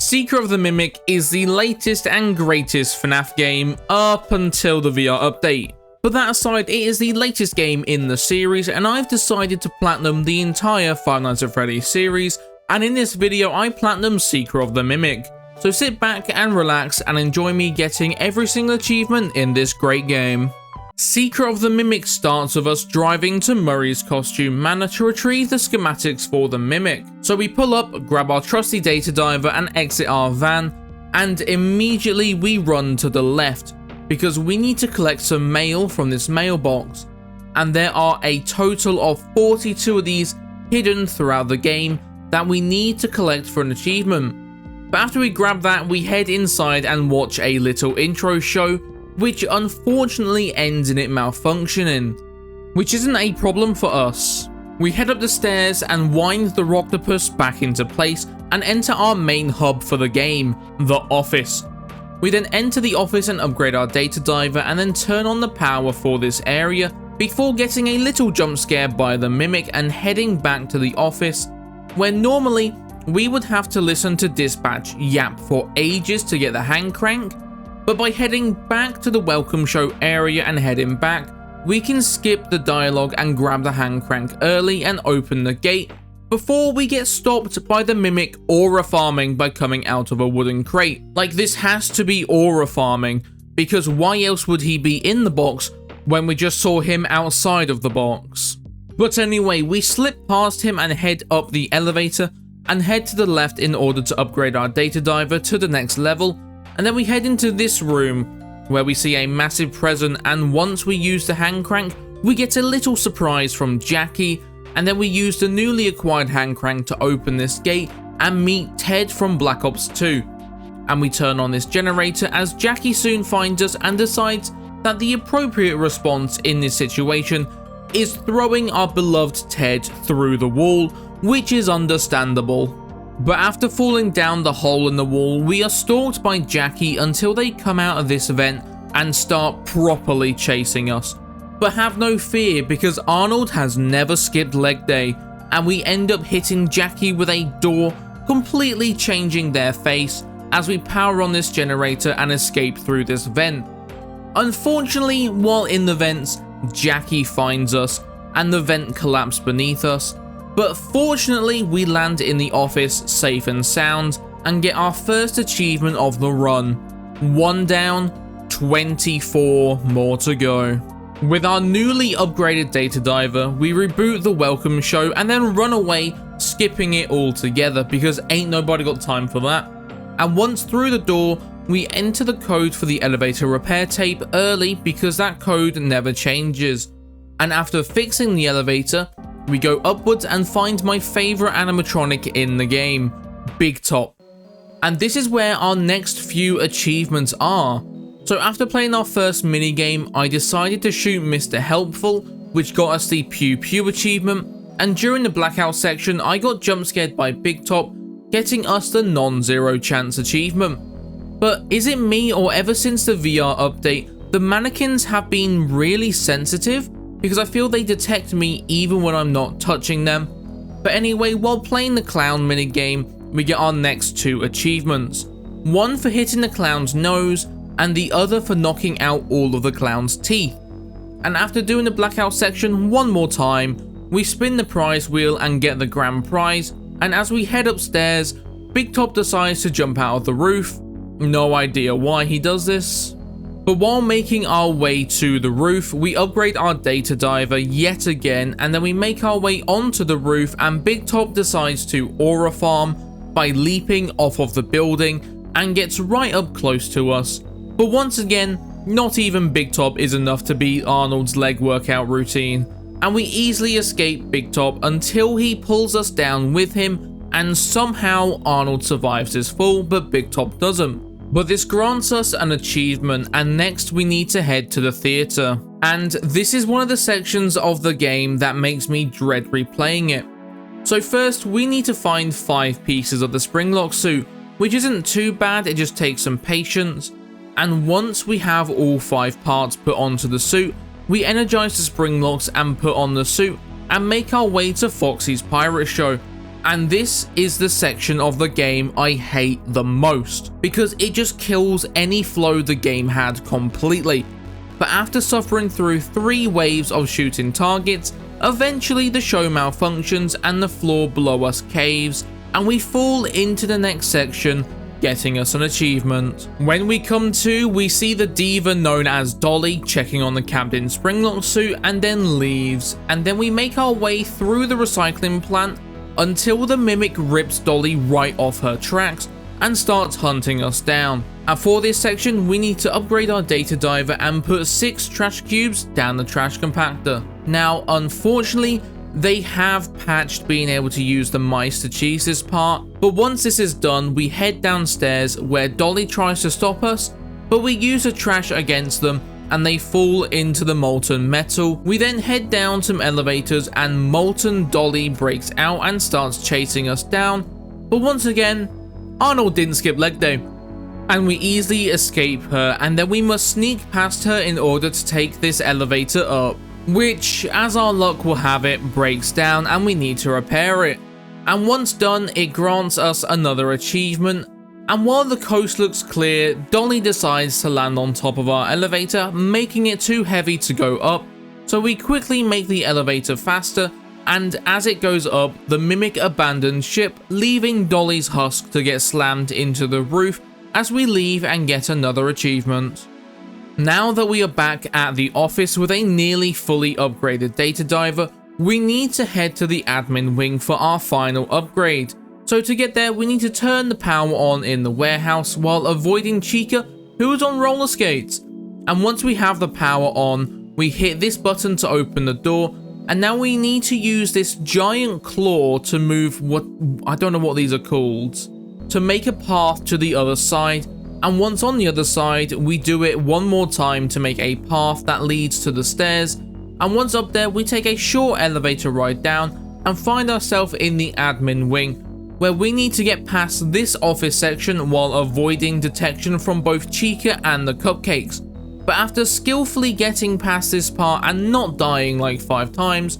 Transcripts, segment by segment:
Secret of the Mimic is the latest and greatest FNAF game up until the VR update. But that aside, it is the latest game in the series, and I've decided to platinum the entire Five Nights at Freddy's series, and in this video I platinum Secret of the Mimic. So sit back and relax and enjoy me getting every single achievement in this great game. Secret of the Mimic starts with us driving to Murray's costume manor to retrieve the schematics for the Mimic. So we pull up, grab our trusty data diver and exit our van, and immediately we run to the left because we need to collect some mail from this mailbox. And there are a total of 42 of these hidden throughout the game that we need to collect for an achievement. But after we grab that, we head inside and watch a little intro show, which unfortunately ends in it malfunctioning, which isn't a problem for us. We head up the stairs and wind the Rocktopus back into place and enter our main hub for the game, the office. We then enter the office and upgrade our data diver and then turn on the power for this area before getting a little jump scare by the Mimic and heading back to the office, where normally we would have to listen to dispatch yap for ages to get the hand crank. But by heading back to the welcome show area and heading back, we can skip the dialogue and grab the hand crank early and open the gate before we get stopped by the Mimic aura farming by coming out of a wooden crate. Like, this has to be aura farming, because why else would he be in the box when we just saw him outside of the box? But anyway, we slip past him and head up the elevator and head to the left in order to upgrade our data diver to the next level. And then we head into this room where we see a massive present, and once we use the hand crank, we get a little surprise from Jackie, and then we use the newly acquired hand crank to open this gate and meet Ted from Black Ops 2. And we turn on this generator as Jackie soon finds us and decides that the appropriate response in this situation is throwing our beloved Ted through the wall, which is understandable. But after falling down the hole in the wall, we are stalked by Jackie until they come out of this event and start properly chasing us. But have no fear, because Arnold has never skipped leg day, and we end up hitting Jackie with a door, completely changing their face as we power on this generator and escape through this vent. Unfortunately, while in the vents, Jackie finds us and the vent collapsed beneath us. But fortunately, we land in the office safe and sound and get our first achievement of the run. 1 down, 24 more to go. With our newly upgraded data diver, we reboot the welcome show and then run away, skipping it all together because ain't nobody got time for that. And once through the door, we enter the code for the elevator repair tape early because that code never changes. And after fixing the elevator, we go upwards and find my favorite animatronic in the game, Big Top. And this is where our next few achievements are. So after playing our first minigame, I decided to shoot Mr. Helpful, which got us the Pew Pew achievement, and during the blackout section I got jump scared by Big Top, getting us the non-zero chance achievement. But is it me, or ever since the VR update, the mannequins have been really sensitive? Because I feel they detect me even when I'm not touching them. But anyway, while playing the clown minigame, we get our next 2 achievements. One for hitting the clown's nose, and the other for knocking out all of the clown's teeth. And after doing the blackout section one more time, we spin the prize wheel and get the grand prize, and as we head upstairs, Big Top decides to jump out of the roof. No idea why he does this. But while making our way to the roof, we upgrade our data diver yet again, and then we make our way onto the roof, and Big Top decides to aura farm by leaping off of the building and gets right up close to us. But once again, not even Big Top is enough to beat Arnold's leg workout routine, and we easily escape Big Top until he pulls us down with him, and somehow Arnold survives his fall, but Big Top doesn't. But this grants us an achievement, and next we need to head to the theater. And this is one of the sections of the game that makes me dread replaying it. So first, we need to find 5 pieces of the Springlock suit, which isn't too bad, it just takes some patience. And once we have all 5 parts put onto the suit, we energize the Springlocks and put on the suit, and make our way to Foxy's pirate show, And this is the section of the game I hate the most, because it just kills any flow the game had completely. But after suffering through 3 waves of shooting targets, eventually the show malfunctions and the floor below us caves, and we fall into the next section, getting us an achievement. When we come to, we see the diva known as Dolly checking on the captain's springlock suit and then leaves, and then we make our way through the recycling plant until the mimic rips Dolly right off her tracks and starts hunting us down. And for this section, we need to upgrade our data diver and put 6 trash cubes down the trash compactor. Now, unfortunately, they have patched being able to use the mice to cheese this part, but once this is done, we head downstairs where Dolly tries to stop us, but we use the trash against them and they fall into the molten metal. We then head down some elevators and molten Dolly breaks out and starts chasing us down, but once again, Arnold didn't skip leg day, and we easily escape her, and then we must sneak past her in order to take this elevator up, which, as our luck will have it, breaks down and we need to repair it. And once done, it grants us another achievement, and while the coast looks clear, Dolly decides to land on top of our elevator, making it too heavy to go up, so we quickly make the elevator faster, and as it goes up, the mimic abandons ship, leaving Dolly's husk to get slammed into the roof as we leave and get another achievement. Now that we are back at the office with a nearly fully upgraded data diver, we need to head to the admin wing for our final upgrade. So to get there, we need to turn the power on in the warehouse while avoiding Chica, who is on roller skates. And once we have the power on, we hit this button to open the door, and now we need to use this giant claw to move I don't know what these are called, to make a path to the other side. And once on the other side, we do it one more time to make a path that leads to the stairs, and once up there, we take a short elevator ride down and find ourselves in the admin wing, where we need to get past this office section while avoiding detection from both Chica and the cupcakes. But after skillfully getting past this part and not dying like 5 times,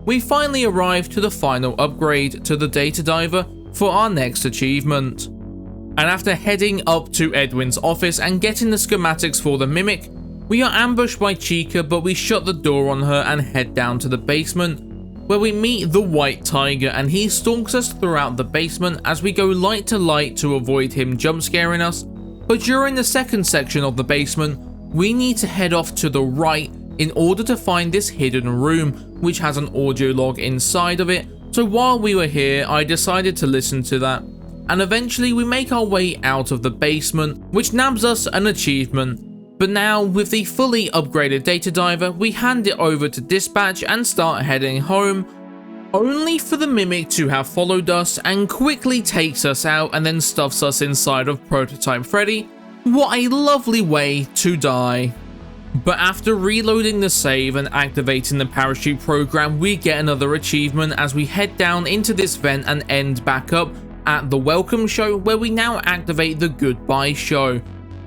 we finally arrive to the final upgrade to the data diver for our next achievement. And after heading up to Edwin's office and getting the schematics for the mimic, we are ambushed by Chica, but we shut the door on her and head down to the basement, where we meet the White Tiger, and he stalks us throughout the basement as we go light to light to avoid him jump scaring us. But during the second section of the basement, we need to head off to the right in order to find this hidden room, which has an audio log inside of it. So while we were here, I decided to listen to that, and eventually we make our way out of the basement, which nabs us an achievement. But now, with the fully upgraded data diver, we hand it over to dispatch and start heading home, only for the mimic to have followed us and quickly takes us out and then stuffs us inside of prototype Freddy. What a lovely way to die. But after reloading the save and activating the parachute program, we get another achievement as we head down into this vent and end back up at the welcome show, where we now activate the goodbye show,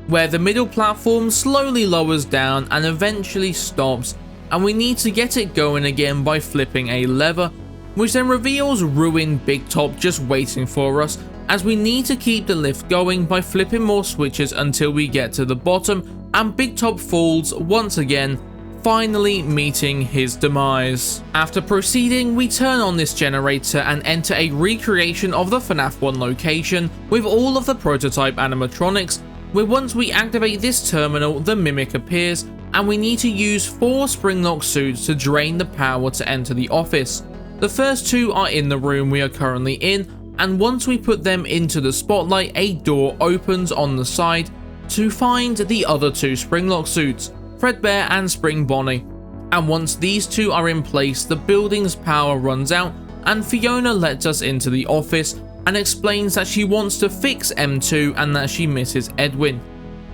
where the middle platform slowly lowers down and eventually stops, and we need to get it going again by flipping a lever, which then reveals ruined Big Top just waiting for us, as we need to keep the lift going by flipping more switches until we get to the bottom, and Big Top falls once again, finally meeting his demise. After proceeding, we turn on this generator and enter a recreation of the FNAF 1 location with all of the prototype animatronics, where once we activate this terminal, the mimic appears, and we need to use 4 springlock suits to drain the power to enter the office. The first 2 are in the room we are currently in, and once we put them into the spotlight, a door opens on the side to find the other 2 springlock suits, Fredbear and Spring Bonnie. And once these 2 are in place, the building's power runs out, and Fiona lets us into the office and explains that she wants to fix M2 and that she misses Edwin.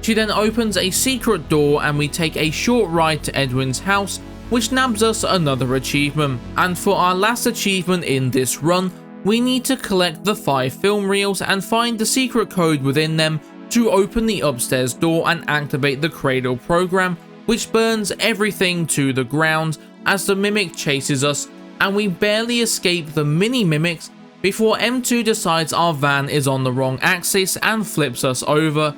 She then opens a secret door and we take a short ride to Edwin's house, which nabs us another achievement. And for our last achievement in this run, we need to collect the 5 film reels and find the secret code within them to open the upstairs door and activate the cradle program, which burns everything to the ground as the mimic chases us, and we barely escape the mini mimics before M2 decides our van is on the wrong axis and flips us over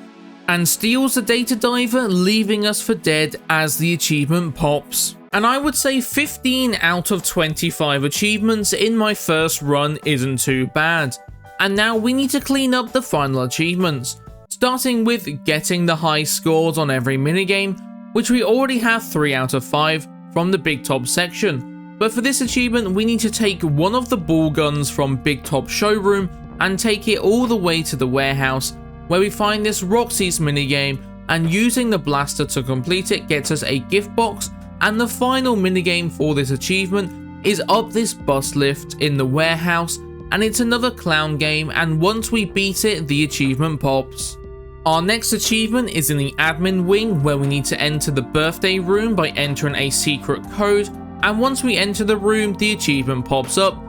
and steals the data diver, leaving us for dead as the achievement pops. And I would say 15 out of 25 achievements in my first run isn't too bad. And now we need to clean up the final achievements, starting with getting the high scores on every minigame, which we already have 3 out of 5 from the Big Top section. But for this achievement we need to take one of the ball guns from Big Top showroom and take it all the way to the warehouse, where we find this Roxy's minigame, and using the blaster to complete it gets us a gift box. And the final minigame for this achievement is up this bus lift in the warehouse, and it's another clown game, and once we beat it the achievement pops. Our next achievement is in the admin wing, where we need to enter the birthday room by entering a secret code, and once we enter the room the achievement pops up.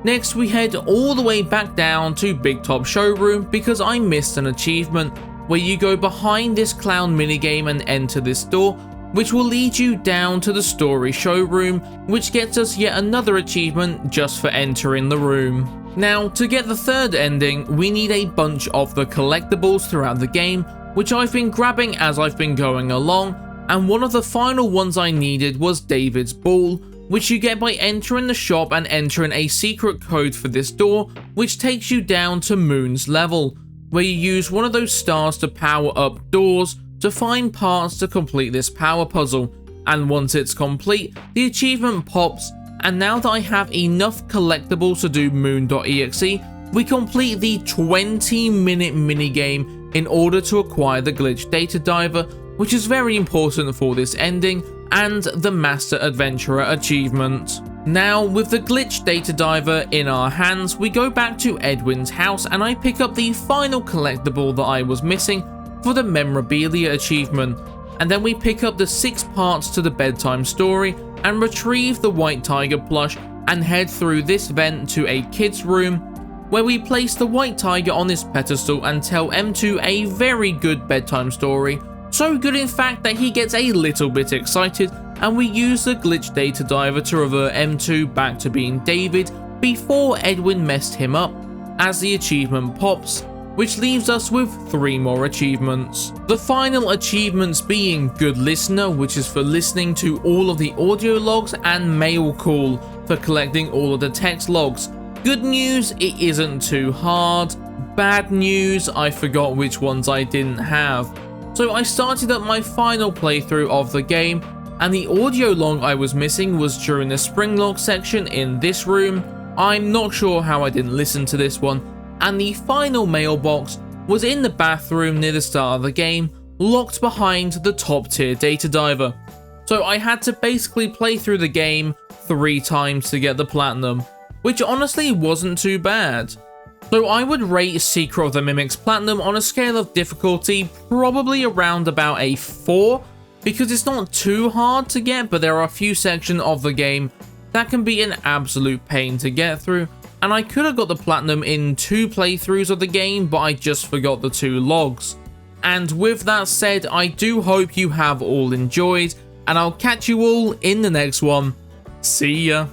Next we head all the way back down to Big Top showroom because I missed an achievement where you go behind this clown minigame and enter this door, which will lead you down to the story showroom, which gets us yet another achievement just for entering the room. Now, to get the third ending, we need a bunch of the collectibles throughout the game, which I've been grabbing as I've been going along, and one of the final ones I needed was David's ball, which you get by entering the shop and entering a secret code for this door, which takes you down to Moon's level, where you use one of those stars to power up doors to find parts to complete this power puzzle. And once it's complete, the achievement pops, and now that I have enough collectibles to do moon.exe, we complete the 20-minute minigame in order to acquire the glitch data diver, which is very important for this ending, and the Master Adventurer achievement. Now, with the glitch data diver in our hands, we go back to Edwin's house and I pick up the final collectible that I was missing for the memorabilia achievement, and then we pick up the 6 parts to the bedtime story and retrieve the white tiger plush and head through this vent to a kid's room, where we place the white tiger on this pedestal and tell M2 a very good bedtime story. So good in fact that he gets a little bit excited, and we use the glitch data diver to revert M2 back to being David before Edwin messed him up, as the achievement pops, which leaves us with 3 more achievements. The final achievements being Good Listener, which is for listening to all of the audio logs, and Mail Call for collecting all of the text logs. Good news, it isn't too hard. Bad news, I forgot which ones I didn't have. So I started up my final playthrough of the game, and the audio log I was missing was during the spring log section in this room. I'm not sure how I didn't listen to this one. And the final mailbox was in the bathroom near the start of the game, locked behind the top tier data diver. So I had to basically play through the game 3 times to get the platinum, which honestly wasn't too bad. So I would rate Secret of the Mimics Platinum on a scale of difficulty probably around about a 4, because it's not too hard to get, but there are a few sections of the game that can be an absolute pain to get through, and I could have got the platinum in 2 playthroughs of the game, but I just forgot the 2 logs. And with that said, I do hope you have all enjoyed, and I'll catch you all in the next one. See ya.